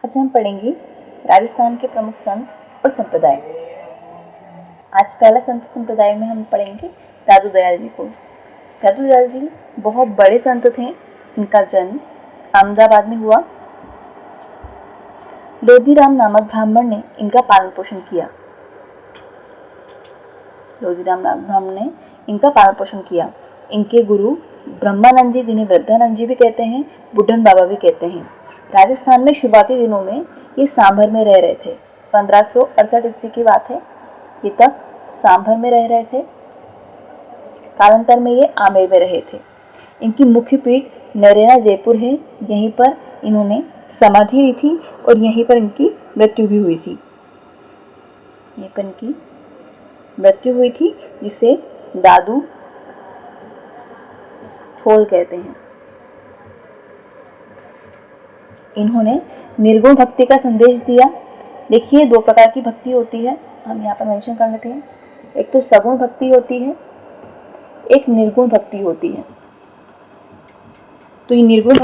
आज हम पढ़ेंगे राजस्थान के प्रमुख संत और संप्रदाय। आज पहला संत संप्रदाय में हम पढ़ेंगे दादू दयाल जी को। दादू दयाल जी बहुत बड़े संत थे। इनका जन्म अहमदाबाद में हुआ। लोधीराम नामक ब्राह्मण ने इनका पालन पोषण किया। लोधीराम नामक ब्राह्मण ने इनका पालन पोषण किया। इनके गुरु ब्रह्मानंद जी, जिन्हें वृद्धानंद जी भी कहते हैं, बुढ़न बाबा भी कहते हैं। राजस्थान में शुरुआती दिनों में ये सांभर में रह रहे थे। 1568 ईस्वी की बात है। ये तब सांभर में रह रहे थे। कालांतर में ये आमेर में रहे थे। इनकी मुख्य पीठ नरेना जयपुर है। यहीं पर इन्होंने समाधि ली थी और यहीं पर इनकी मृत्यु भी हुई थी। यहीं पर इनकी मृत्यु हुई थी, जिसे दादू खोल कहते हैं। इन्होंने निर्गुण भक्ति का संदेश दिया। देखिए, दो प्रकार की भक्ति होती है, हम यहाँ पर मेंशन कर लेते हैं। एक तो सगुण भक्ति होती है, एक निर्गुण भक्ति होती है। तो ये निर्गुण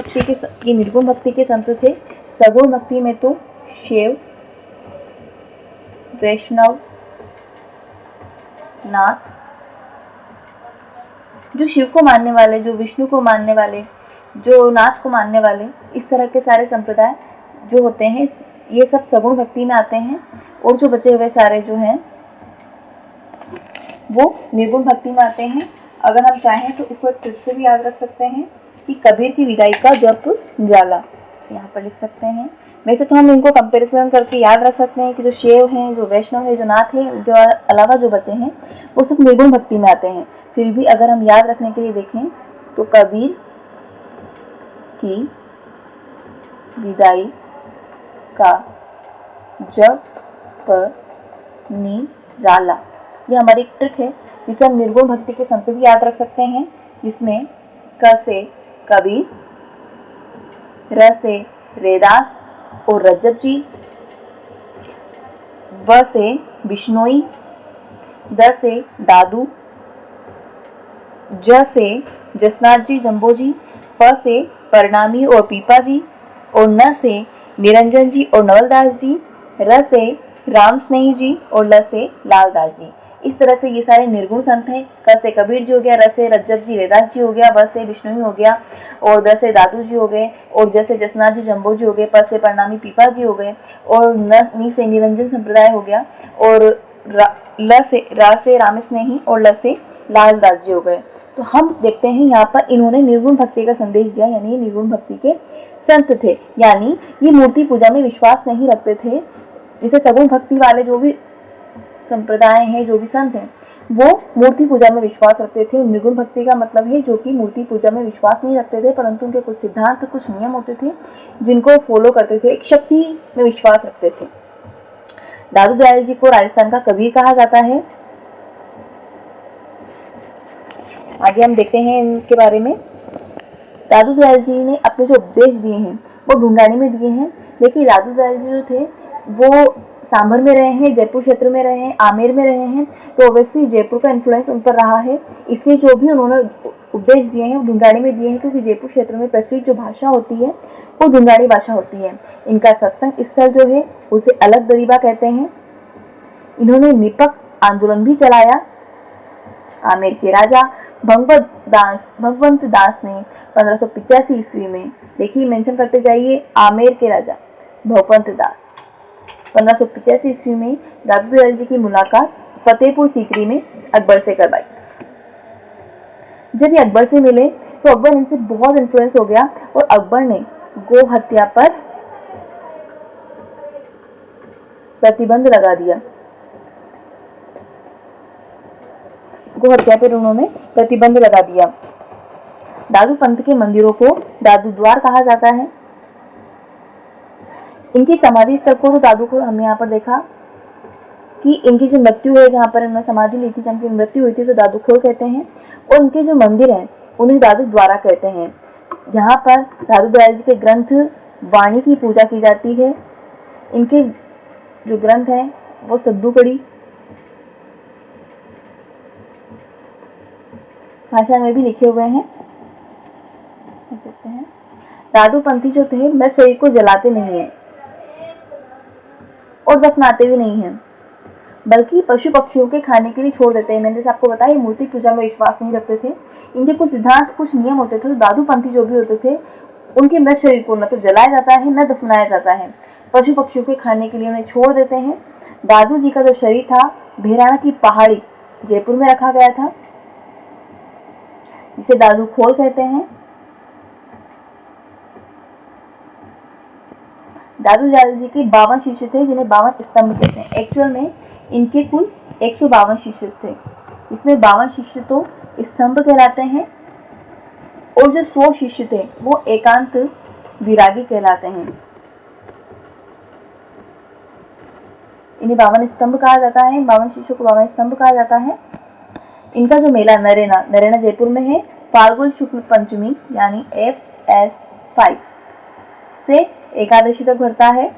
भक्ति के संत थे। सगुण भक्ति में तो शैव, वैष्णव, नाथ, जो शिव को मानने वाले, जो विष्णु को मानने वाले, जो नाथ को मानने वाले, इस तरह के सारे संप्रदाय जो होते हैं, ये सब सगुण भक्ति में आते हैं। और जो बचे हुए सारे जो हैं वो निर्गुण भक्ति में आते हैं। अगर हम चाहें तो इसको एक ट्रिक से भी याद रख सकते हैं कि कबीर की विदाई का जप ज्वाला, यहाँ पर लिख सकते हैं। वैसे तो हम इनको कंपैरिजन करके याद रख सकते हैं कि जो शैव हैं, जो वैष्णव है, जो नाथ है, उनके अलावा जो बचे हैं वो सब निर्गुण भक्ति में आते हैं। फिर भी अगर हम याद रखने के लिए देखें तो कबीर की विदाई का जप निराला, ये हमारी एक ट्रिक है जिसे हम निर्गुण भक्ति के संत भी याद रख सकते हैं, जिसमें क से कबीर, र से रेदास और रज्जब जी, व से बिश्नोई, द से दादू, ज से जसनाथ जी, जम्बो जी, प से परनामी और पीपा जी, और न से निरंजन जी और नवलदास जी, र से राम स्नेही जी और ल से लालदास जी। इस तरह से ये सारे निर्गुण संत हैं। क से कबीर जी हो गया, र से रज्जब जी रेदास जी हो गया, व से विष्णु हो गया, और द से दादू जी हो गए, और ज से जसनाथ जी जम्बो जी हो गए, प से परनामी पीपा जी हो गए, और नी से निरंजन संप्रदाय हो गया, और रा से राम स्नेही और ल से लालदास जी हो गए। तो हम देखते हैं यहाँ पर इन्होंने निर्गुण भक्ति का संदेश दिया, यानी निर्गुण भक्ति के संत थे। यानी ये मूर्ति पूजा में विश्वास नहीं रखते थे। जैसे सगुण भक्ति वाले जो भी संप्रदाय हैं, जो भी संत हैं, वो मूर्ति पूजा में विश्वास रखते थे। निर्गुण भक्ति का मतलब है जो कि मूर्ति पूजा में विश्वास नहीं रखते थे, परंतु उनके कुछ सिद्धांत, कुछ नियम होते थे जिनको फॉलो करते थे, एक शक्ति में विश्वास रखते थे। दादू दयाल जी को राजस्थान का कबीर कहा जाता है। आगे हम देखते हैं इनके बारे में। दादू दयाल जी ने अपने जो उपदेश दिए हैं वो ढूंढानी में दिए हैं। देखिए, दादू दयाल जी जो थे वो सांभर में रहे हैं, जयपुर क्षेत्र में रहे हैं, आमेर में रहे हैं, तो ऑब्वियसली जयपुर का इन्फ्लुएंस उन पर रहा है। इसलिए जो भी उन्होंने उपदेश दिए हैं वो ढूंढानी में दिए हैं, क्योंकि जयपुर क्षेत्र में प्रचलित जो भाषा होती है वो ढूंढानी भाषा होती है। इनका सत्संग स्थल जो है उसे अलग दरीबा कहते हैं। इन्होंने निपक आंदोलन भी चलाया। आमेर के राजा भगवंत दास ने 1585 ईस्वी में, देखिए मेंशन करते जाइए, आमेर के राजा भगवंत दास 1585 ईस्वी में दादू दयाल जी की मुलाकात फतेहपुर सीकरी में अकबर से करवाई। जब ये अकबर से मिले तो अकबर इनसे बहुत इन्फ्लुएंस हो गया और अकबर ने गो हत्या पर प्रतिबंध लगा दिया। गो हत्या पर उन्होंने प्रतिबंध लगा दिया। दादू पंथ के मंदिरों को दादू द्वार कहा जाता है। इनकी समाधि स्थल को तो दादू को हमने यहाँ पर देखा कि इनकी जो मृत्यु है, जहाँ पर इन्होंने समाधि ली थी, जहाँ की मृत्यु हुई थी, तो दादू खोल कहते हैं। और इनके जो मंदिर हैं उन्हें दादू द्वारा कहते हैं। यहाँ पर दादू दयाल जी के ग्रंथ वाणी की पूजा की जाती है। इनके जो ग्रंथ हैं वो सद्दूकड़ी भाषा में भी लिखे हुए हैं। दादू पंथी जो थे, मैं शरीर को जलाते नहीं है, और दफनाते भी नहीं हैं, बल्कि पशु पक्षियों के खाने के लिए छोड़ देते हैं। मैंने जैसे आपको बताया, मूर्ति पूजा में विश्वास नहीं रखते थे। इनके कुछ सिद्धांत, कुछ नियम होते थे। तो दादू पंथी जो भी होते थे, उनके मृत शरीर को न तो जलाया जाता है न दफनाया जाता है, पशु पक्षियों के खाने के लिए उन्हें छोड़ देते हैं। दादू जी का जो शरीर था भेराना की पहाड़ी जयपुर में रखा गया था, जिसे दादू खोल कहते हैं। दादू जी के 52 शिष्य थे, जिन्हें 52 स्तंभ कहते हैं। एक्चुअल में इनके कुल 152 शिष्य थे। इसमें 52 शिष्य तो स्तंभ कहलाते हैं, और जो 100 शिष्य थे वो एकांत विरागी कहलाते हैं। इन्हें 52 स्तंभ कहा जाता है। 52 शिष्यों को 52 स्तंभ कहा जाता है। इनका जो मेला नरेना जयपुर में है, फाल्गुन शुक्ल पंचमी यानी FS5 से एकादशी तक भरता है।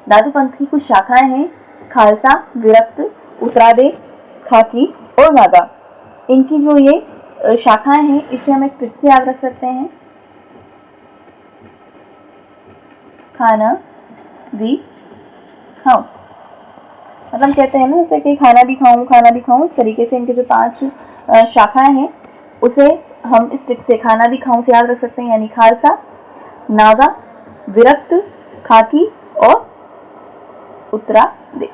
दादू पंथ की कुछ शाखाएं हैं, खालसा, विरक्त, उत्तरादे, खाकी और नागा। इनकी जो ये शाखाएं हैं, इसे हम एक ट्रिक से याद रख सकते हैं। खाना भी खाऊं, मतलब कहते हैं ना जैसे कि खाना भी खाऊं, इस तरीके से इनके जो 5 शाखाएं हैं उसे हम इस ट्रिक से खाना भी खाऊं से याद रख सकते हैं। यानी खालसा, नागा, विरक्त, खाकी और उत्तरादे।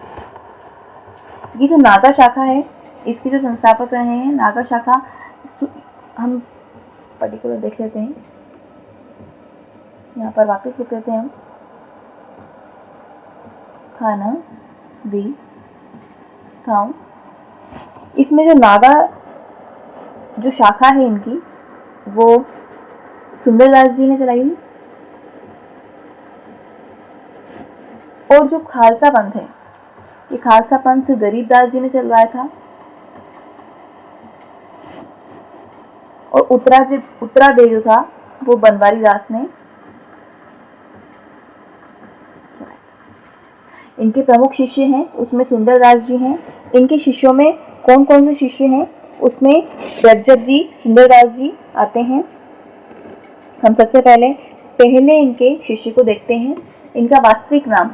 ये जो नागा शाखा है, इसके जो संस्थापक रहे हैं, नागा शाखा हम पर्टिकुलर देख लेते हैं। यहाँ पर वापस लिख लेते हैं हम, खाना भी खाऊं। इसमें जो नागा जो शाखा है इनकी, वो सुंदरदास जी ने चलाई थी। और जो खालसा पंथ है, ये खालसा पंथ गरीबदास जी ने चलवाया था। और उत्तरादे जो था वो बनवारी दास ने। इनके प्रमुख शिष्य हैं, उसमें सुंदरदास जी हैं। इनके शिष्यों में कौन कौन से शिष्य हैं, उसमें रज्जब जी, सुंदरदास जी आते हैं। हम सबसे पहले इनके शिष्य को देखते हैं। इनका वास्तविक नाम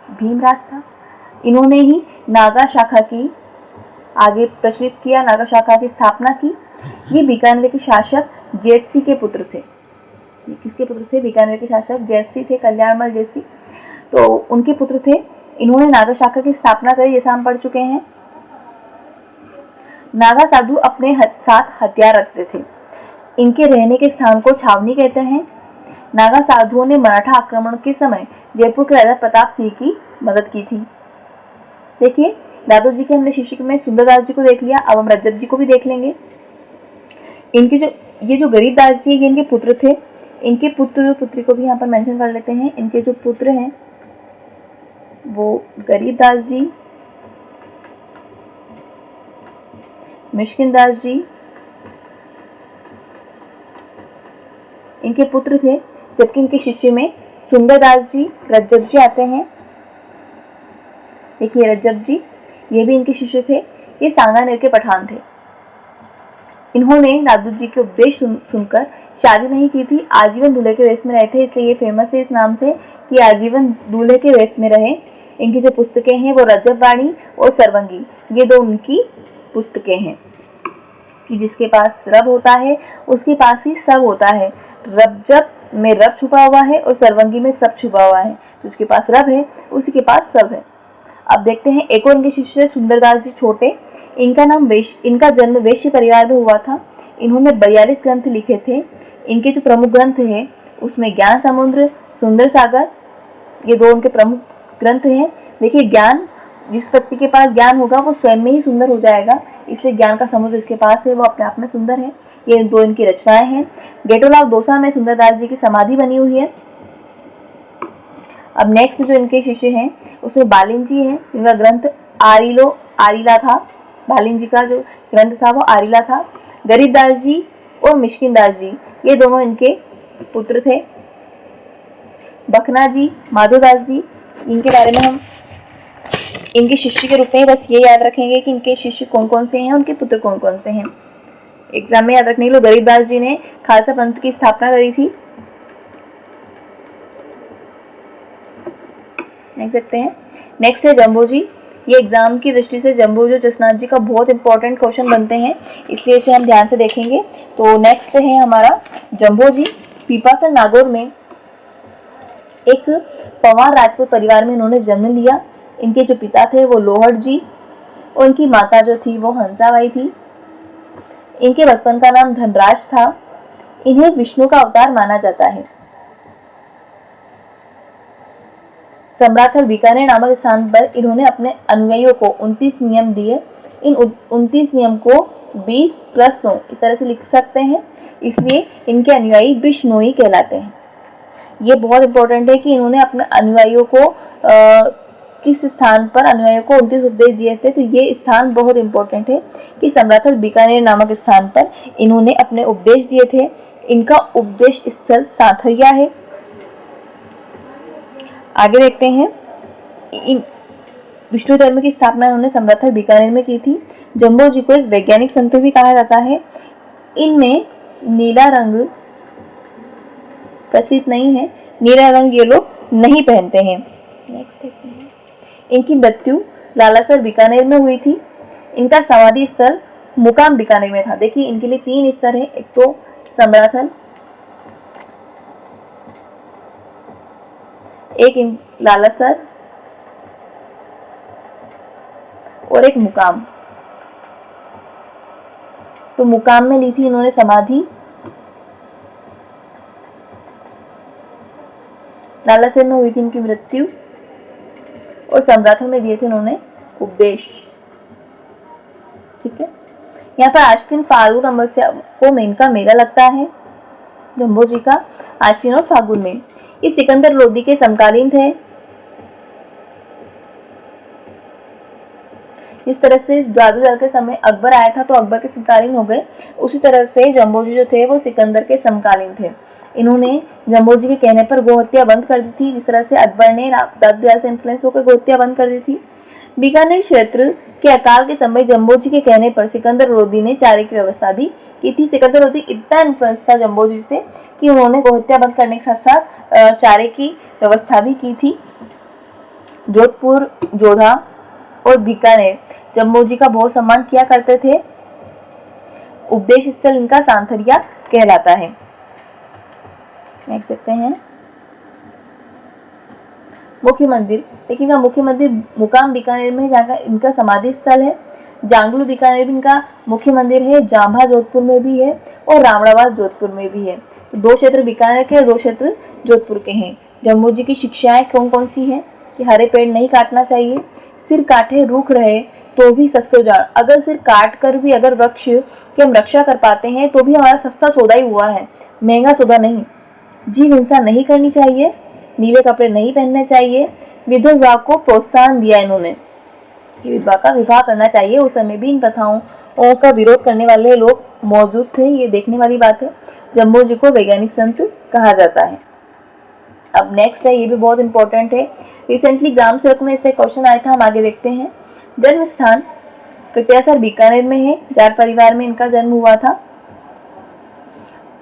भीमराज था। इन्होंने ही नागा शाखा की आगे प्रचलित किया, नागा शाखा की स्थापना की। ये बीकानेर के शासक जेतसी के पुत्र थे। ये किसके पुत्र थे? बीकानेर के शासक जेतसी थे, कल्याणमल जेतसी। तो उनके पुत्र थे। इन्होंने नागा शाखा की स्थापना करी, जैसा हम पढ़ चुके हैं। नागा साधु अपने साथ हथियार रखते थे। इनके रहने के स्थान को छावनी कहते हैं। नागा साधुओं ने मराठा आक्रमण के समय जयपुर के राजा प्रताप सिंह की मदद की थी। देखिए, दादू जी के हमने शिष्य में सुंदरदास जी को देख लिया, अब हम रज्जब जी को भी देख लेंगे। इनके जो गरीबदास जी, ये इनके पुत्र थे। इनके पुत्र पुत्री को भी यहाँ पर मेंशन कर लेते हैं। इनके जो पुत्र हैं वो गरीबदास जी, मिश्किनदास जी, इनके पुत्र थे। जबकि इनके शिष्य में सुंदरदास जी, रज्जब जी आते हैं। देखिए, रज्जब जी ये भी इनके शिष्य थे। ये सांगानेर के पठान थे। इन्होंने दादू जी के उपदेश सुनकर शादी नहीं की थी, आजीवन दूल्हे के वेश में रहे थे। इसलिए ये फेमस है इस नाम से कि आजीवन दूल्हे के वेश में रहे। इनकी जो पुस्तकें हैं वो रज्जब वाणी और सर्वंगी, ये 2 उनकी पुस्तकें हैं। कि जिसके पास रब होता है उसके पास ही सब होता है। रज्जब में रब छुपा हुआ है और सर्वंगी में सब छुपा हुआ है। जिसके पास रब है उसी के पास सब है। अब देखते हैं एक और इनके शिष्य सुंदरदास जी छोटे। इनका जन्म वैश्य परिवार में हुआ था। इन्होंने 42 ग्रंथ लिखे थे। इनके जो प्रमुख ग्रंथ हैं उसमें ज्ञान समुद्र, सुंदर सागर, ये 2 उनके प्रमुख ग्रंथ हैं। देखिए, ज्ञान, जिस व्यक्ति के पास ज्ञान होगा वो स्वयं में ही सुंदर हो जाएगा, इसलिए ज्ञान का समुद्र इसके पास है, वो अपने आप में सुंदर है। ये 2 इनकी रचनाएं हैं। गेटोलाव दौसा में सुंदरदास जी की समाधि बनी हुई है। अब नेक्स्ट जो इनके शिष्य हैं उसमें बालिन जी हैं। इनका ग्रंथ आरिला था। बालिन जी का जो ग्रंथ था वो आरिला था। गरीबदास जी और मिश्किनदास जी ये दोनों इनके पुत्र थे। बखना जी, माधोदास जी, इनके बारे में हम इनके शिष्य के रूप में बस ये याद रखेंगे कि इनके शिष्य कौन कौन से हैं, उनके पुत्र कौन कौन से हैं। एग्जाम में याद रखने के लिए गरीबदास जी ने खालसा पंथ की स्थापना करी थी। देख सकते हैं। नेक्स्ट है जम्बोजी। ये एग्जाम की दृष्टि से जम्बोजी और जसनाथ जी का बहुत इंपॉर्टेंट क्वेश्चन बनते हैं, इसलिए इसे हम ध्यान से देखेंगे। तो नेक्स्ट है हमारा जम्बोजी। पीपासन नागौर में एक पवार राजपूत परिवार में इन्होंने जन्म लिया। इनके जो पिता थे वो लोहड़ जी और इनकी माता जो थी वो हंसाबाई थी। इनके बचपन का नाम धनराज था। इन्हें विष्णु का अवतार माना जाता है। सम्राथल बीकानेर नामक स्थान पर इन्होंने अपने अनुयायियों को 29 नियम दिए। इन 29 नियम को 20 + 9 इस तरह से लिख सकते हैं, इसलिए इनके अनुयायी बिश्नोई कहलाते हैं। ये बहुत इंपॉर्टेंट है कि इन्होंने अपने अनुयायियों को किस स्थान पर अनुयायियों को 29 उपदेश दिए थे। तो ये स्थान बहुत इंपॉर्टेंट है कि सम्राथल बीकानेर नामक स्थान पर इन्होंने अपने उपदेश दिए थे। इनका उपदेश स्थल साथरिया है। आगे देखते हैं। विष्णु धर्म की स्थापना इन्होंने सम्राथल बीकानेर में की थी। जम्बो जी को एक वैज्ञानिक संत भी कहा जाता है। इनमें नीला रंग प्रचलित नहीं है, नीला रंग ये लोग नहीं पहनते हैं। नेक्स्ट देखते हैं। इनकी मृत्यु लालासर बीकानेर में हुई थी। इनका समाधि स्थल मुकाम बीकानेर में था। देखिए इनके लिए 3 स्तर है, एक तो सम्राथल, एक लालासर और एक मुकाम। तो मुकाम में ली थी इन्होंने समाधि, लालासर में हुई थी इनकी मृत्यु और सम्राथल में दिए थे इन्होंने उपदेश। ठीक है। यहाँ पर आश्विन फाल्गुन अमावस्या को मेनका मेला लगता है जम्बो जी का, आश्विन और फाल्गुन में। ये सिकंदर लोदी के समकालीन थे। इस तरह से जादू दल के समय अकबर आया था तो अकबर के समकालीन हो गए, उसी तरह से जम्बो जी जो थे वो सिकंदर के समकालीन थे। इन्होंने जम्बो जी के कहने पर गोहत्या बंद कर दी थी, जिस तरह से अकबर ने दयाल से इन्फ्लुएंस होकर गोहत्या बंद कर दी थी। बीकानेर क्षेत्र के अकाल के समय जम्बो जी के कहने पर सिकंदर लोदी ने चारे की व्यवस्था भी की थी। सिकंदर लोदी इतना इन्फ्लुएंस था जम्बो जी से कि उन्होंने गोहत्या बंद करने के साथ साथ चारे की व्यवस्था भी की थी। जोधपुर, जोधा और बीकानेर जम्बो जी का बहुत सम्मान किया करते थे। उपदेश स्थल इनका सांथरिया कहलाता है। नेक्स्ट देखते हैं। मुख्य मंदिर। लेकिन इनका मुख्य मंदिर मुकाम बीकानेर में है, जहाँ का इनका समाधि स्थल है। जांगलू बीकानेर में इनका मुख्य मंदिर है। जांभा जोधपुर में भी है और रावणावास जोधपुर में भी है। तो 2 क्षेत्र बीकानेर के, 2 क्षेत्र जोधपुर के हैं। जम्बो जी की शिक्षाएं कौन कौन सी हैं कि हरे पेड़ नहीं काटना चाहिए, सिर काटे रूख रहे तो भी सस्ते जान। अगर सिर काट कर भी अगर वृक्ष की हम रक्षा कर पाते हैं तो भी हमारा सस्ता सौदा ही हुआ है, महंगा सौदा नहीं। जीव हिंसा नहीं करनी चाहिए, नीले कपड़े नहीं पहनने चाहिए। विधवा को प्रोत्साहन दिया इन्होंने, विधवा का विवाह करना चाहिए। उस समय भी इन प्रथाओं का विरोध करने वाले लोग मौजूद थे, ये देखने वाली बात है। जम्बो जी को वैज्ञानिक संत कहा जाता है। अब नेक्स्ट है, ये भी बहुत इंपॉर्टेंट है। रिसेंटली ग्राम सेवक में इससे क्वेश्चन आया था, हम आगे देखते हैं। जन्म स्थान कटियासर बीकानेर में है। जाट परिवार में इनका जन्म हुआ था।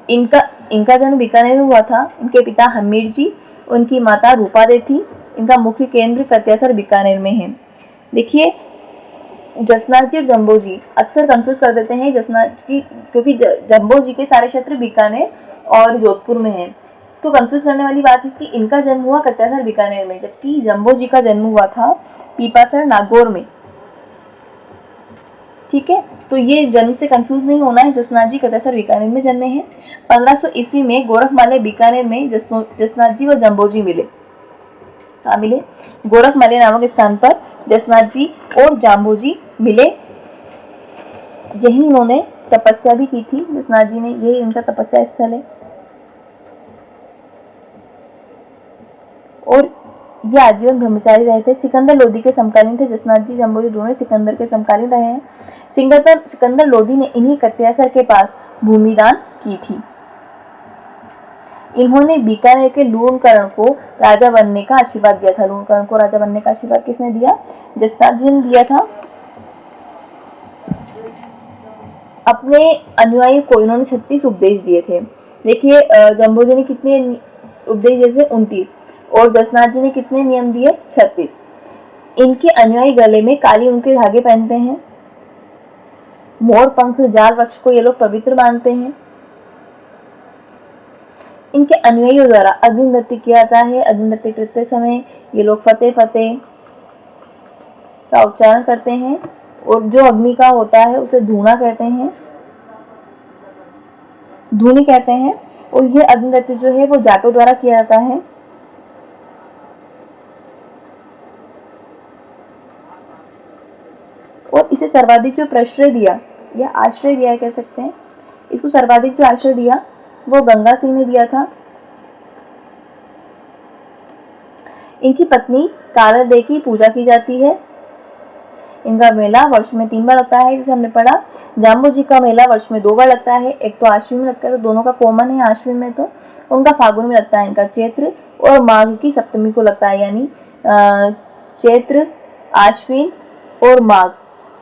इनका जन्म बीकानेर में हुआ था। इनके पिता हमीर जी, उनकी माता रूपा दे थी। इनका मुख्य केंद्र कटियासर बीकानेर में है। देखिए जसनाथ जी और जम्बो जी अक्सर कंफ्यूज कर देते हैं जसनाथ जी, क्योंकि जम्बो जी के सारे क्षेत्र बीकानेर और जोधपुर में हैं। तो कंफ्यूज करने वाली बात है कि इनका जन्म हुआ कटियासर बीकानेर में, जबकि जम्बो जी का जन्म हुआ था पीपासर नागौर में। ठीक है, तो ये जन्म से कंफ्यूज नहीं होना है। जसनाथ जी कटियासर बीकानेर में जन्मे हैं। 1500 ईस्वी में गोरखमाले बीकानेर में जसनाथ जी व जम्बो जी मिले। कहाँ मिले? गोरखमाले नामक स्थान पर जसनाथ जी और जम्बो जी मिले। यही इन्होंने तपस्या भी की थी जसनाथ जी ने, यही इनका तपस्या स्थल है। और ये आजीवन ब्रह्मचारी रहे थे। सिकंदर लोदी के समकालीन थे। जसनाथ जी जम्बो जी दोनों सिकंदर के समकालीन रहे हैं। सिकंदर लोदी ने इन्हीं कटियासर के पास भूमि दान की थी। इन्होंने बीकानेर के लूणकरण को राजा बनने का आशीर्वाद दिया था। लूणकरण को राजा बनने का आशीर्वाद किसने दिया? जसनाथ जी ने दिया था। अपने अनुयायी को इन्होंने 36 उपदेश दिए थे। देखिए जम्बो जी ने कितने उपदेश दिए थे? 29। और जसनाथ जी ने कितने नियम दिए? 36। इनके अनुयायी गले में काली ऊन के धागे पहनते हैं। मोर पंख जाल वृक्ष को ये लोग पवित्र मानते हैं। इनके अनुयायियों द्वारा अग्नि नृत्य किया जाता है। अग्नि नृत्य करते समय ये लोग फतेह फतेह का उच्चारण करते हैं और जो अग्नि का होता है उसे धूना कहते हैं, धूनी कहते हैं। और ये अग्नि नृत्य जो है वो जाटों द्वारा किया जाता है। और इसे सर्वाधिक जो प्रश्रय दिया या आश्रय दिया कह सकते हैं, इसको सर्वाधिक जो आश्रय दिया वो गंगा सिंह ने दिया था। इनकी पत्नी कालदे की पूजा की जाती है। इनका मेला वर्ष में 3 बार लगता है, जैसे हमने पढ़ा। जाम्बू जी का मेला वर्ष में 2 बार लगता है, एक तो आश्विन में लगता है, तो दोनों का कॉमन है आश्विन में, तो उनका फागुन में लगता है। इनका चैत्र और माघ की सप्तमी को लगता है, यानी चैत्र, आश्विन और माघ,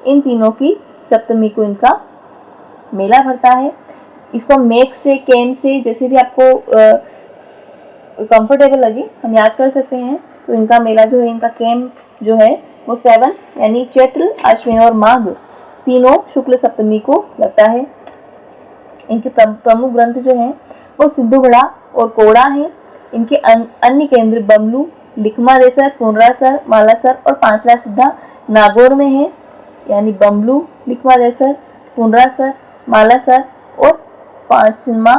इन तीनों की सप्तमी को इनका मेला भरता है। इसको मेघ से, केम से, जैसे भी आपको कंफर्टेबल लगे हम याद कर सकते हैं। तो इनका मेला जो है, इनका केम जो है वो 7 यानी चैत्र, अश्विन और माघ तीनों शुक्ल सप्तमी को लगता है। इनके प्रमुख ग्रंथ जो हैं वो सिद्धोगढ़ा और कोड़ा है। इनके अन्य केंद्र बमलू, लिखमादेसर, पुनरासर, मालासर और पांचला सिद्धा नागौर में है, यानी बमलू, लिखमादेसर, पुनरासर, मालासर और पांचवा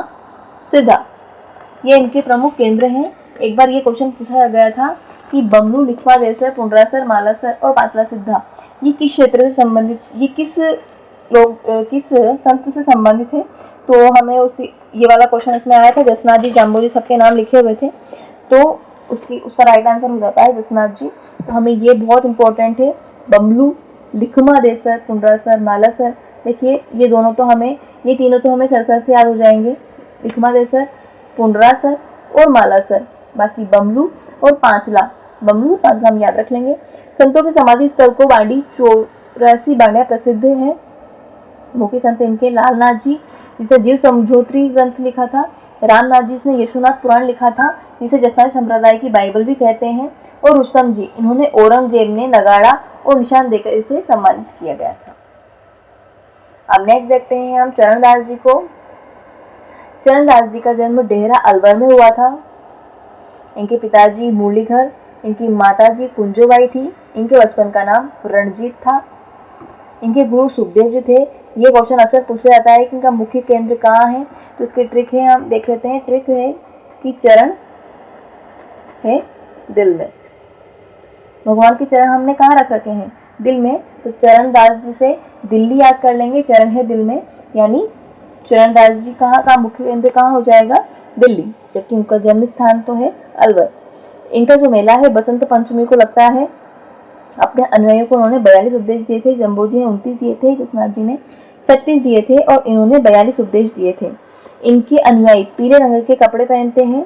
सिद्धा, ये इनके प्रमुख केंद्र हैं। एक बार ये क्वेश्चन पूछा गया था कि बमलू, लिखमादेसर, पुनरासर, मालासर और पांचला सिद्धा ये किस क्षेत्र से संबंधित, ये किस संत से संबंधित है? तो हमें ये वाला क्वेश्चन इसमें आया था। जसनाथ जी, जाम्बू जी सबके नाम लिखे हुए थे, तो उसका राइट आंसर हो जाता है जसनाथ जी। तो हमें ये बहुत इंपॉर्टेंट है, बमलू, लिखमादेसर, पुनरासर, मालासर। देखिए ये तीनों तो हमें सरसर से याद हो जाएंगे, लिखमादेसर, पुनरासर और मालासर। बाकी बमलू और पांचला हम याद रख लेंगे। संतों के समाधि स्थल को बाड़ी 84 बाड़ियां प्रसिद्ध है। मुख्य संत इनके लालनाथ जी, जिसे जीव समझोत्री ग्रंथ लिखा था। रामनाथ जी ने यशुनाथ पुराण लिखा था, जिसे जसनाथ संप्रदाय की बाइबल भी कहते हैं। और रुस्तम जी, इन्होंने औरंगजेब ने नगाड़ा और निशान देकर इसे सम्मानित किया गया था। अब नेक्स्ट देखते हैं हम चरणदास जी को। चरणदास जी का जन्म डेहरा अलवर में हुआ था। इनके पिताजी मुरलीधर, इनकी माताजी कुंजोबाई थी। इनके बचपन का नाम रणजीत था। इनके गुरु सुखदेव जी थे। ये क्वेश्चन अक्सर पूछा जाता है कि इनका मुख्य केंद्र कहाँ है, तो इसके ट्रिक है, हम देख लेते हैं। ट्रिक है कि चरण है दिल में। भगवान के चरण हमने कहाँ रख रखे हैं? दिल में। तो चरणदास जी से दिल्ली याद कर लेंगे, चरण है दिल में, यानी चरणदास जी का मुख्य केंद्र कहाँ हो जाएगा? दिल्ली, जबकि उनका जन्म स्थान तो है अलवर। इनका जो मेला है बसंत पंचमी को लगता है। अपने अनुयायियों को उन्होंने 42 उपदेश दिए थे। जम्बो जी ने 29 दिए थे, जसनाथ जी ने 36 दिए थे और इन्होंने 42 उपदेश दिए थे। इनके अनुयायी पीले रंग के कपड़े पहनते हैं,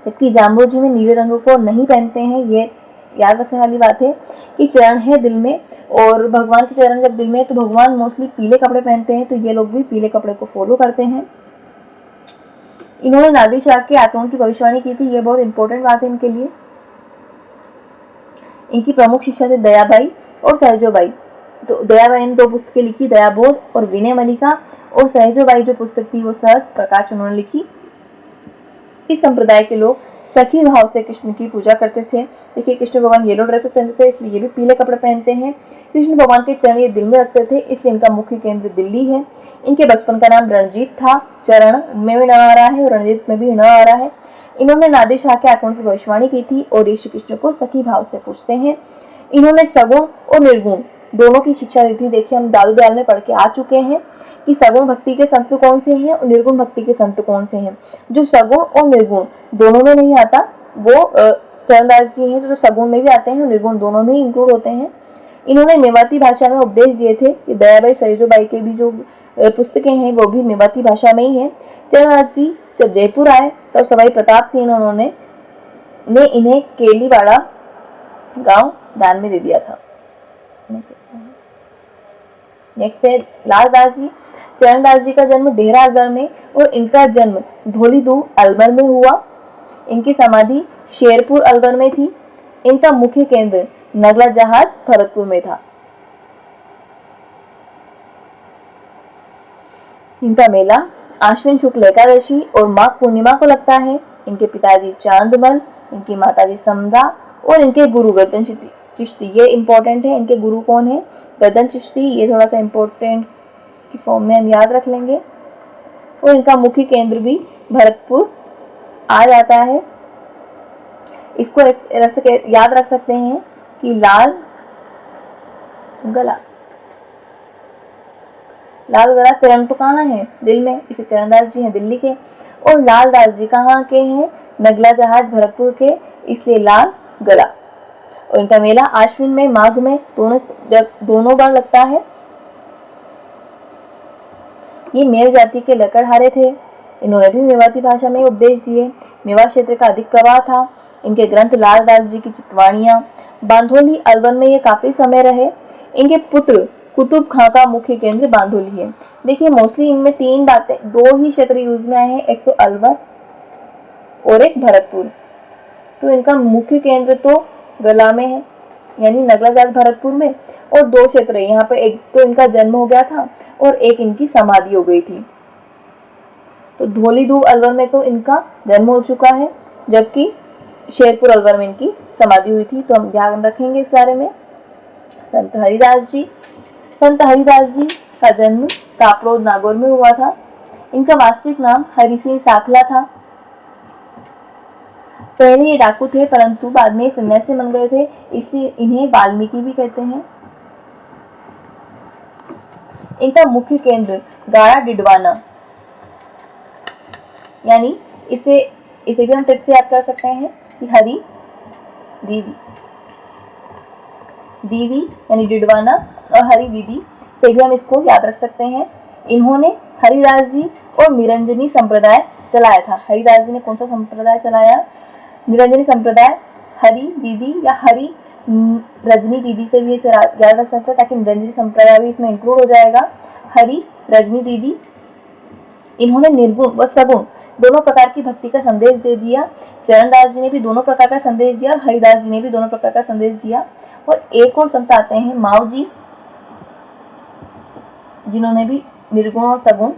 जबकि जाम्बो जी में नीले रंग को नहीं पहनते हैं। ये याद रखने वाली बात है कि चरण है दिल में, और भगवान के चरण जब दिल में है तो भगवान मोस्टली पीले कपड़े पहनते हैं, तो ये लोग भी पीले कपड़े को फॉलो करते हैं। इन्होंने नादी शाह के आत्माओं की भविष्यवाणी की थी, ये बहुत इंपॉर्टेंट बात है इनके लिए। इनकी प्रमुख शिक्षा थे दयाबाई और सहजोबाई। तो दयाबाई ने 2 पुस्तकें लिखी, दयाबोध और विनय मलिका, और सहजोबाई जो पुस्तक थी वो सहज प्रकाश उन्होंने लिखी। इस संप्रदाय के लोग सखी भाव से कृष्ण की पूजा करते थे। देखिए कृष्ण भगवान येलो ड्रेसेस पहनते थे, इसलिए ये भी पीले कपड़े पहनते हैं। कृष्ण भगवान के चरण ये दिल में रखते थे, इसलिए इनका मुख्य केंद्र दिल्ली है। इनके बचपन का नाम रणजीत था। चरण में भी न आ रहा है और रणजीत में भी न आ रहा है। इन्होंने नादी शाह के आत्माओं की भविष्यवाणी की थी और ये श्री कृष्ण को सखी भाव से पूछते हैं। इन्होंने सगुण और निर्गुण दोनों की शिक्षा दी थी। देखिए हम दादू दयाल में पढ़ के आ चुके हैं कि सगुण भक्ति के संत कौन से हैं और निर्गुण भक्ति के संत कौन से हैं। जो सगुण और निर्गुण दोनों में नहीं आता वो चरणदास जी हैं, जो सगुण में भी आते हैं और निर्गुण दोनों में ही इंक्लूड होते हैं। इन्होंने मेवाती भाषा में उपदेश दिए थे। ये दयाबाई सहजोबाई के भी जो पुस्तकें हैं वो भी मेवाती भाषा में ही है। चरणदास जी जब जयपुर आए तब सवाई प्रताप सिंह उन्होंने इन्हें केलीवाड़ा गांव दान में दे दिया था। नेक्स्ट है लालदास जी। चरणदास जी का जन्म डेहरा अलवर में और इनका जन्म धौलीदू अलवर में हुआ। इनकी समाधि शेरपुर अलवर में थी। इनका मुख्य केंद्र नगला जहाज भरतपुर में था। इनका मेला आश्विन शुक्ल एकादशी और माघ पूर्णिमा को लगता है। इनके पिताजी चांदमल, इनकी माताजी समदा और इनके गुरु गर्दन चिश्ती। ये इंपॉर्टेंट है। इनके गुरु कौन है? गर्दन चिश्ती। ये थोड़ा सा इंपॉर्टेंट की फॉर्म में हम याद रख लेंगे। और इनका मुख्य केंद्र भी भरतपुर आ जाता है। इसको ऐसे याद रख सकते हैं कि लाल गला चरण तो कहाँ है? दिल में। इसे चरणदास जी हैं दिल्ली के। और लालदास जी कहाँ के हैं? नगला जहाज भरतपुर के, इसलिए लाल गला। और इनका मेला आश्विन में, माघ में दोनों बार लगता है। ये मेव जाति के लकड़हारे थे। इन्होंने भी मेवाती भाषा में उपदेश दिए। मेवात क्षेत्र का अधिक प्रभाव था। इनके ग्रंथ लालदास जी की चितवाणियां, बांधोली अलवर में ये काफी समय रहे। इनके पुत्र कुतुब खां का मुख्य केंद्र बांधोली है। देखिए मोस्टली इनमें तीन बातें, दो ही क्षेत्र यूज में आए हैं, एक तो अलवर और एक भरतपुर। तो इनका मुख्य केंद्र तो गला में है, यानी नगला जहाज भरतपुर में, और दो क्षेत्र है। यहाँ पे एक तो इनका जन्म हो गया था और एक इनकी समाधि हो गई थी। तो धौली धूब अलवर में तो इनका जन्म हो चुका है, जबकि शेरपुर अलवर में इनकी समाधि हुई थी। तो हम ध्यान रखेंगे इस बारे में। संत हरिदास जी का जन्म कापड़ोद नागौर में हुआ था। इनका वास्तविक नाम हरि सिंह साखला था। पहले ये डाकू थे, परंतु बाद में सन्यासी बन गए थे, इसलिए इन्हें वाल्मीकि भी कहते हैं। इनका मुख्य केंद्र गाड़ा डिडवाना, यानी इसे भी हम ट्रिक से याद कर सकते हैं कि हरी दीदी यानी डिडवाना, और हरी दीदी से भी हम इसको याद रख सकते हैं। इन्होंने हरिदास जी और निरंजनी संप्रदाय चलाया था। हरिदास जी ने कौन सा संप्रदाय चलाया? निरंजनी संप्रदाय। हरी दीदी या हरी रजनी दीदी से भी इसे याद रख सकते हैं, ताकि निरंजनी संप्रदाय भी इसमें इंक्लूड हो जाएगा। हरी रजनी दीदी। इन्होंने निर्गुण व सगुण दोनों प्रकार की भक्ति का संदेश दे दिया। चरणदास जी ने भी दोनों प्रकार का संदेश दिया और हरिदास जी ने भी दोनों प्रकार का संदेश दिया। और एक और संत आते हैं माव जी, जिन्होंने भी निर्गुण और सगुण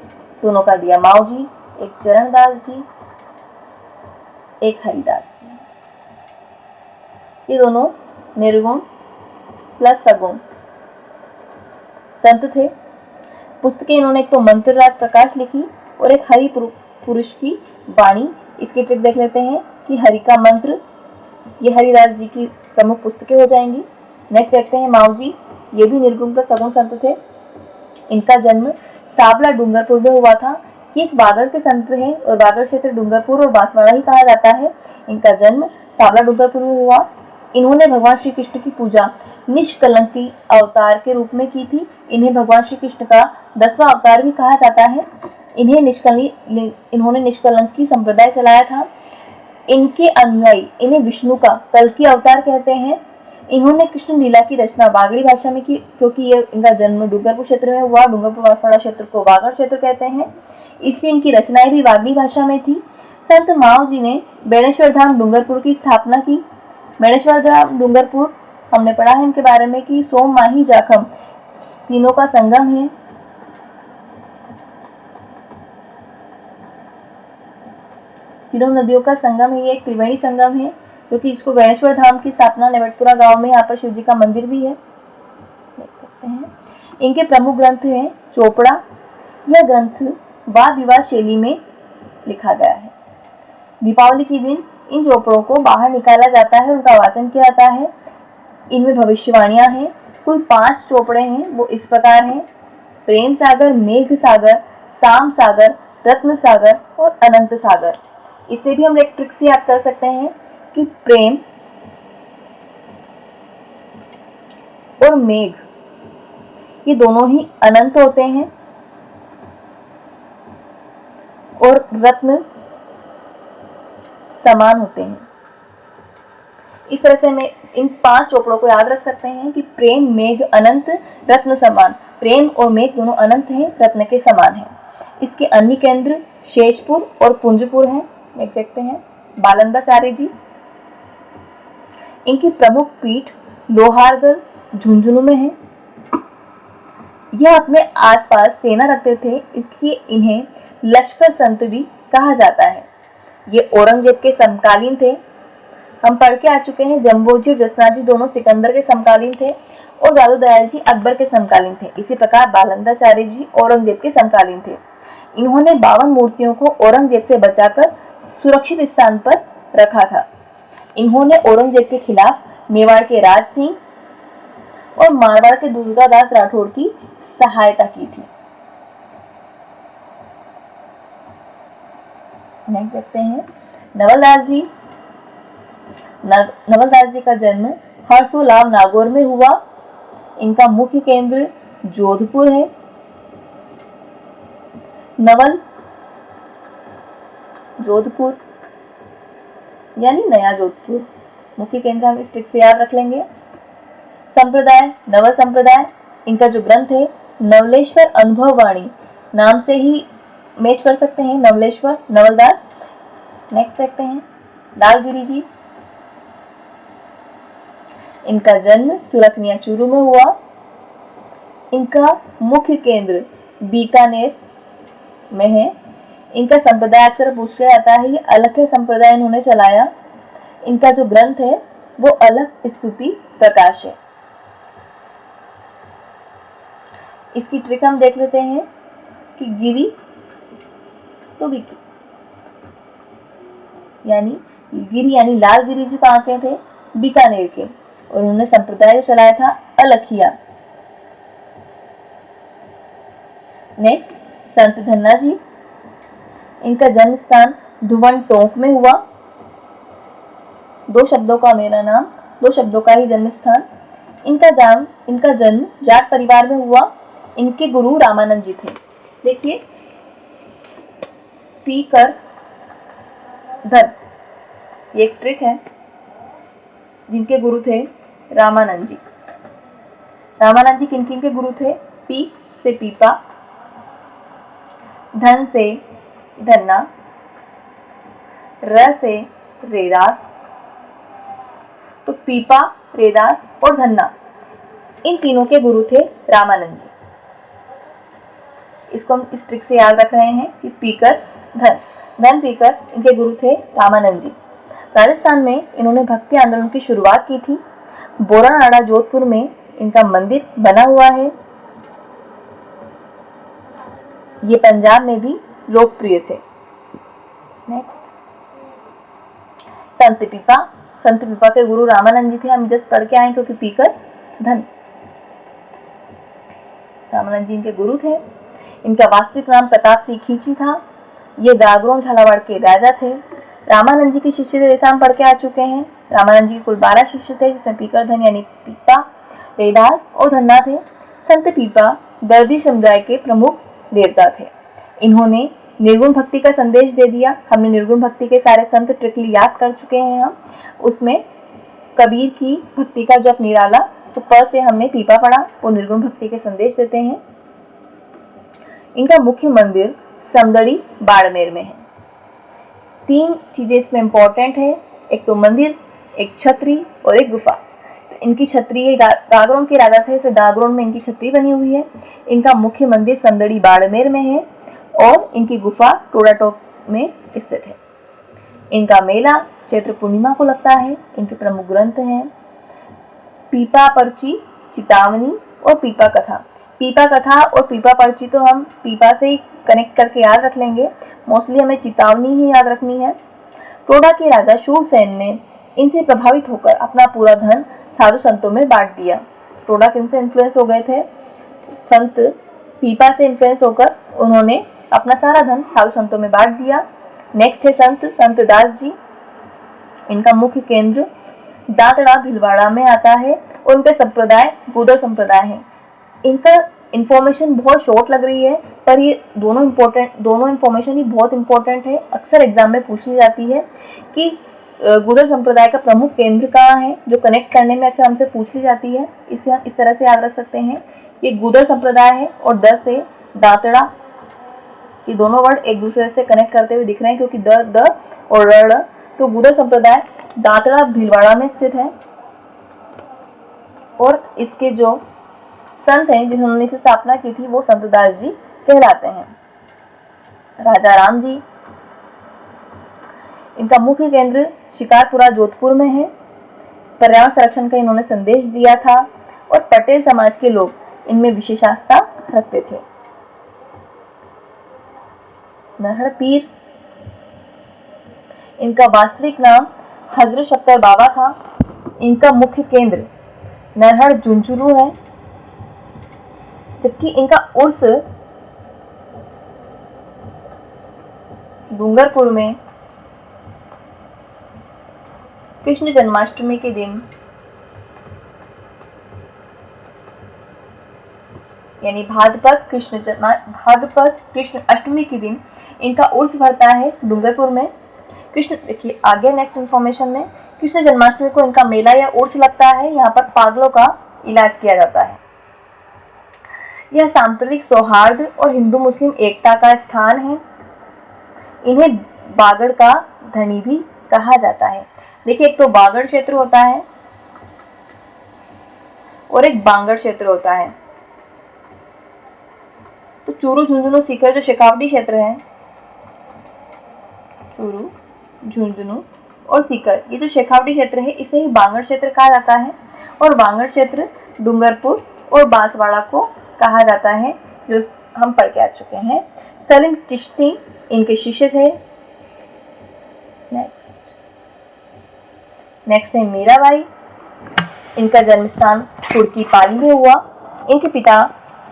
दोनों का दिया। माव जी, एक चरणदास जी, एक हरिदास जी। ये दोनों निर्गुण प्लस सगुण संत थे। पुस्तकें इन्होंने एक तो मंत्रराज प्रकाश लिखी और एक हरि पुरुष की वाणी। इसकी ट्रिक देख लेते हैं कि हरि का मंत्र, ये हरिदास जी की प्रमुख पुस्तकें हो जाएंगी। नेक्स्ट देखते हैं माव जी, ये भी निर्गुण प्लस सगुण संत थे। इनका जन्म सावला डूंगरपुर में हुआ था। ये एक वागड़ के संत हैं और वागड़ क्षेत्र डूंगरपुर और बांसवाड़ा ही कहा जाता है। इनका जन्म सावला डूंगरपुर में हुआ। इन्होंने भगवान श्री कृष्ण की पूजा निष्कलंकी अवतार के रूप में की थी। इन्हें भगवान श्री कृष्ण का 10वां अवतार भी कहा जाता है। इन्होंने निष्कलंकी संप्रदाय चलाया था। इनके अनुयायी इन्हें विष्णु का कल्कि अवतार कहते हैं। इन्होंने कृष्ण लीला की रचना वागड़ी भाषा में की, क्योंकि ये इनका जन्म डूंगरपुर क्षेत्र में हुआ। डूंगरपुर बांसवाड़ा क्षेत्र को वागड़ क्षेत्र कहते हैं, इसलिए इनकी रचनाएं भी वागड़ी भाषा में थी। संत माव जी ने बेणेश्वर धाम डूंगरपुर की स्थापना की। बेणेश्वर धाम डूंगरपुर हमने पढ़ा है इनके बारे में कि सोम माही जाखम तीनों का संगम है। तीनों नदियों का संगम है, ये एक त्रिवेणी संगम है, क्योंकि इसको बेणेश्वर धाम की स्थापना नेवटपुरा गांव में, यहाँ पर शिव जी का मंदिर भी है, देख सकते हैं। इनके प्रमुख ग्रंथ हैं चोपड़ा। यह ग्रंथ वाद विवाद शैली में लिखा गया है। दीपावली के दिन इन चोपड़ों को बाहर निकाला जाता है, उनका वाचन किया जाता है। इनमें भविष्यवाणियां हैं। कुल 5 चोपड़े हैं, वो इस प्रकार हैं: प्रेम सागर, मेघ सागर, साम सागर, रत्न सागर और अनंत सागर। इसे भी हम एक ट्रिक से याद कर सकते हैं कि प्रेम और मेघ ये दोनों ही अनंत होते हैं और रत्न समान होते हैं। इस तरह से हमें इन 5 चोपड़ों को याद रख सकते हैं कि प्रेम, मेघ, अनंत, रत्न समान। प्रेम और मेघ दोनों अनंत हैं, रत्न के समान हैं। इसके अन्य केंद्र शेषपुर और पुंजपुर हैं, देख सकते हैं। बालंदाचार्य जी इनकी प्रमुख पीठ लोहारगढ़ झुंझुनू में है। यह अपने आसपास सेना रखते थे, इसलिए इन्हें लश्कर संत भी कहा जाता है। ये औरंगजेब के समकालीन थे। हम पढ़ के आ चुके हैं, जम्बोजी और जसनार जी दोनों सिकंदर के समकालीन थे और जादू दयाल जी अकबर के समकालीन थे। इसी प्रकार बालंदाचार्य जी औरंगजेब के समकालीन थे। इन्होंने 52 मूर्तियों को औरंगजेब से बचाकर सुरक्षित स्थान पर रखा था। इन्होंने औरंगजेब के खिलाफ मेवाड़ के राज सिंह और मारवाड़ के दुर्गादास राठौर की सहायता की थी। नेक्स्ट देखते हैं नवलदास जी। नवलदास जी का जन्म हरसोलाव नागौर में हुआ। इनका मुख्य केंद्र जोधपुर है। नवल जोधपुर यानी नया जोधपुर, मुख्य केंद्र हम इस ट्रिक से याद रख लेंगे। संप्रदाय नवल संप्रदाय। इनका जो ग्रंथ है नवलेश्वर अनुभव वाणी, नाम से ही मैच कर सकते हैं, नवलेश्वर नवलदास। नेक्स्ट देखते हैं लालगिरी जी। इनका जन्म सुरखनिया चूरू में हुआ। इनका मुख्य केंद्र बीकानेर में है। इनका संप्रदाय अक्सर पूछ लिया जाता है, ये अलख संप्रदाय इन्होंने चलाया। इनका जो ग्रंथ है वो अलख स्तुति प्रकाश है। इसकी ट्रिक हम देख लेते हैं कि गिरी तो यानी लालगिरी जी कहाँ के थे, बीकानेर के, और उन्होंने संप्रदाय चलाया था अलखिया। नेक्स्ट संत धन्ना जी। इनका जन्म स्थान धुवन टोंक में हुआ। 2 शब्दों का मेरा नाम, 2 शब्दों का ही जन्म स्थान। इनका जन्म जाट परिवार में हुआ। इनके गुरु रामानंद जी थे। देखिए पी कर धन, ये एक ट्रिक है। जिनके गुरु थे रामानंद जी। रामानंद जी किन किन के गुरु थे? पी से पीपा, धन से धन्ना, र से रेदास। तो पीपा, रेदास और धन्ना, इन तीनों के गुरु थे रामानंद जी। इसको हम इस ट्रिक से याद रख रहे हैं कि पीकर धन पीकर इनके गुरु थे रामानंद जी। राजस्थान में इन्होंने भक्ति आंदोलन की शुरुआत की थी। बोरानाड़ा जोधपुर में इनका मंदिर बना हुआ है। ये पंजाब में भी लोकप्रिय थे। नेक्स्ट संत पीपा के गुरु रामानंद जी थे। हम जस्ट पढ़ के आए क्योंकि पीकर धन रामानंद जी इनके गुरु थे। इनका वास्तविक नाम प्रताप सिंह खींची था। ये गागरों झालावाड़ के राजा थे। रामानंद जी के शिष्य थे, जैसा हम पढ़ के आ चुके हैं। रामानंद जी के कुल 12 शिष्य थे, जिसमें पीकर धन यानी पीपा, रेदास और धन्ना थे। संत पीपा दर्दी समुदाय के प्रमुख देवता थे। इन्होंने निर्गुण भक्ति का संदेश दे दिया। हमने निर्गुण भक्ति के सारे संत ट्रिकली याद कर चुके हैं। हम उसमें कबीर की भक्ति का जप निराला, तो प से हमने पीपा पढ़ा, वो निर्गुण भक्ति के संदेश देते हैं। इनका मुख्य मंदिर समदड़ी बाड़मेर में है। 3 चीजें इसमें इंपॉर्टेंट है, एक तो मंदिर, एक छतरी और एक गुफा। तो इनकी छतरी, ये गागरों के राजा थे, इसे गागरों में इनकी छतरी बनी हुई है। इनका मुख्य मंदिर समदड़ी बाड़मेर में है और इनकी गुफा टोडाटोक में स्थित है। इनका मेला चैत्र पूर्णिमा को लगता है। इनके प्रमुख ग्रंथ हैं पीपा पर्ची, चितावनी और पीपा कथा। पीपा कथा और पीपा पर्ची तो हम पीपा से ही कनेक्ट करके याद रख लेंगे, मोस्टली हमें चितावनी ही याद रखनी है। टोडा के राजा शूरसेन ने इनसे प्रभावित होकर अपना पूरा धन साधु संतों में बांट दिया। टोडा किनसे इन्फ्लुएंस हो गए थे? संत पीपा से इन्फ्लुएंस होकर उन्होंने अपना सारा धन साधु संतों में बांट दिया। नेक्स्ट है संत दास जी। इनका मुख्य केंद्र दातड़ा भिलवाड़ा में आता है और उनका संप्रदाय गूदर संप्रदाय है। इनका इंफॉर्मेशन बहुत शॉर्ट लग रही है, पर ये दोनों इंफॉर्मेशन ही बहुत इंपॉर्टेंट है। अक्सर एग्जाम में पूछी जाती है कि गूदर संप्रदाय का प्रमुख केंद्र कहाँ है, जो कनेक्ट करने में अक्सर हमसे पूछी जाती है। इसे हम इस तरह से याद रख सकते हैं, ये गूदर संप्रदाय है और द से दातड़ा, ये दोनों वर्ड एक दूसरे से कनेक्ट करते हुए दिख रहे हैं क्योंकि द और र। तो गूदर संप्रदाय दातड़ा भीलवाड़ा में स्थित है। और इसके जो संत हैं जिन्होंने इसकी स्थापना की थी वो संत दास जी कहलाते हैं। राजा राम जी, इनका मुख्य केंद्र शिकारपुरा जोधपुर में है। पर्यावरण संरक्षण का इन्होंने संदेश दिया था और पटेल समाज के लोग इनमें विशेष आस्था रखते थे। नरहर पीर, इनका वास्तविक नाम हजरत शक्कर बाबा था। इनका मुख्य केंद्र नरहर झुंझुनू है, जबकि इनका उर्स डूंगरपुर में कृष्ण जन्माष्टमी के दिन, यानी भाद्रपद कृष्ण अष्टमी के दिन इनका उर्स भरता है डूंगरपुर में। देखिए आगे नेक्स्ट इंफॉर्मेशन में कृष्ण जन्माष्टमी को इनका मेला या उर्स लगता है। यहाँ पर पागलों का इलाज किया जाता है। यह सांप्रदायिक सौहार्द और हिंदू मुस्लिम एकता का स्थान है। इन्हें बागड़ का धनी भी कहा जाता है। देखिए एक तो बागड़ क्षेत्र होता है और एक बांगड़ क्षेत्र होता है। तो चूरू झुंझुनू सीकर जो शेखावटी क्षेत्र है, चूरू झुंझुनू और सीकर, ये जो शेखावटी क्षेत्र है इसे ही बांगड़ क्षेत्र कहा जाता है। और बांगड़ क्षेत्र डूंगरपुर और बांसवाड़ा को कहा जाता है, जो हम पढ़ के आ चुके हैं। सलीम चिश्ती इनके शिष्य थे। नेक्स्ट है मीराबाई। इनका जन्म स्थान तुर्की पाली में हुआ। इनके पिता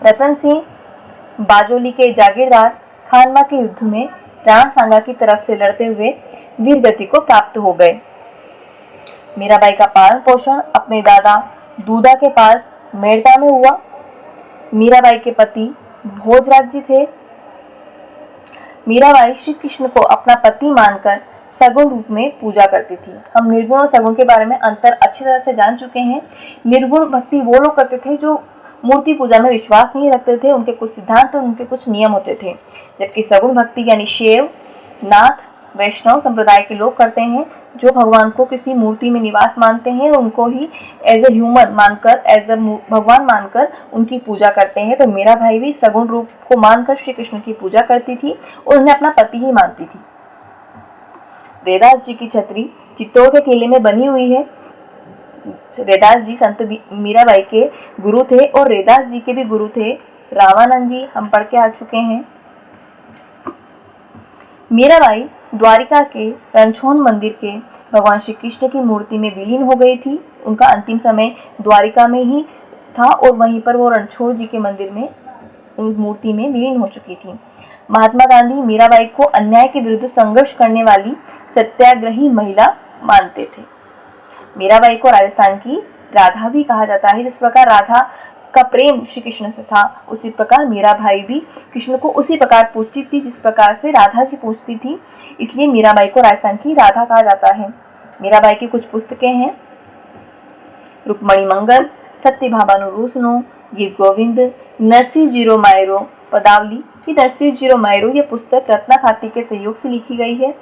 रतन सिंह बाजोली के जागीरदार खानवा के युद्ध में राणा सांगा की तरफ से लड़ते हुए वीर गति को प्राप्त हो गए। मीराबाई का पालन पोषण अपने दादा दूधा के पास मेड़ता में हुआ। मीराबाई के पति भोजराज जी थे। मीराबाई श्री कृष्ण को अपना पति मानकर सगुण रूप में पूजा करती थी। हम निर्गुण और सगुण के बारे में अंतर अच्छी तरह से जान चुके हैं। निर्गुण भक्ति वो लोग करते थे जो मूर्ति पूजा में विश्वास नहीं रखते थे, उनके कुछ सिद्धांत और उनके कुछ नियम होते थे। जबकि सगुण भक्ति यानी शैव, नाथ, वैष्णव संप्रदाय के लोग करते हैं, जो भगवान को किसी मूर्ति में निवास मानते हैं और उनको ही एज ए ह्यूमन मानकर, एज ए भगवान मानकर उनकी पूजा करते हैं। तो मेरा भाई भी सगुण रूप को मानकर श्री कृष्ण की पूजा करती थी और उन्हें अपना पति ही मानती थी। रैदास जी की छतरी चित्तौड़ के किले में बनी हुई है। रैदास जी संत मीराबाई के गुरु थे और रैदास जी के भी गुरु थे रामानंद जी, हम पढ़ के आ चुके हैं। मीराबाई द्वारिका के रणछोड़ मंदिर के भगवान श्री कृष्ण की मूर्ति में विलीन हो गई थी। उनका अंतिम समय द्वारिका में ही था और वहीं पर वो रणछोड़ जी के मंदिर में उन मूर्ति में विलीन हो चुकी थी। महात्मा गांधी मीराबाई को अन्याय के विरुद्ध संघर्ष करने वाली सत्याग्रही महिला मानते थे। मीराबाई को राजस्थान की राधा भी कहा जाता है। जिस प्रकार राधा का प्रेम श्री कृष्ण से था, उसी प्रकार मीराबाई भी कृष्ण को उसी प्रकार पूजती थी जिस प्रकार से राधा जी पूजती थी। इसलिए मीराबाई को राजस्थान की राधा कहा जाता है। मीराबाई की कुछ पुस्तकें हैं: रुक्मणी मंगल, सत्यभामानु रूसनो, गीत गोविंद, नरसिंह जीरो मायरो, पदावली। नरसिंह जीरो मायरो यह पुस्तक रत्ना खाती के सहयोग से लिखी गई है।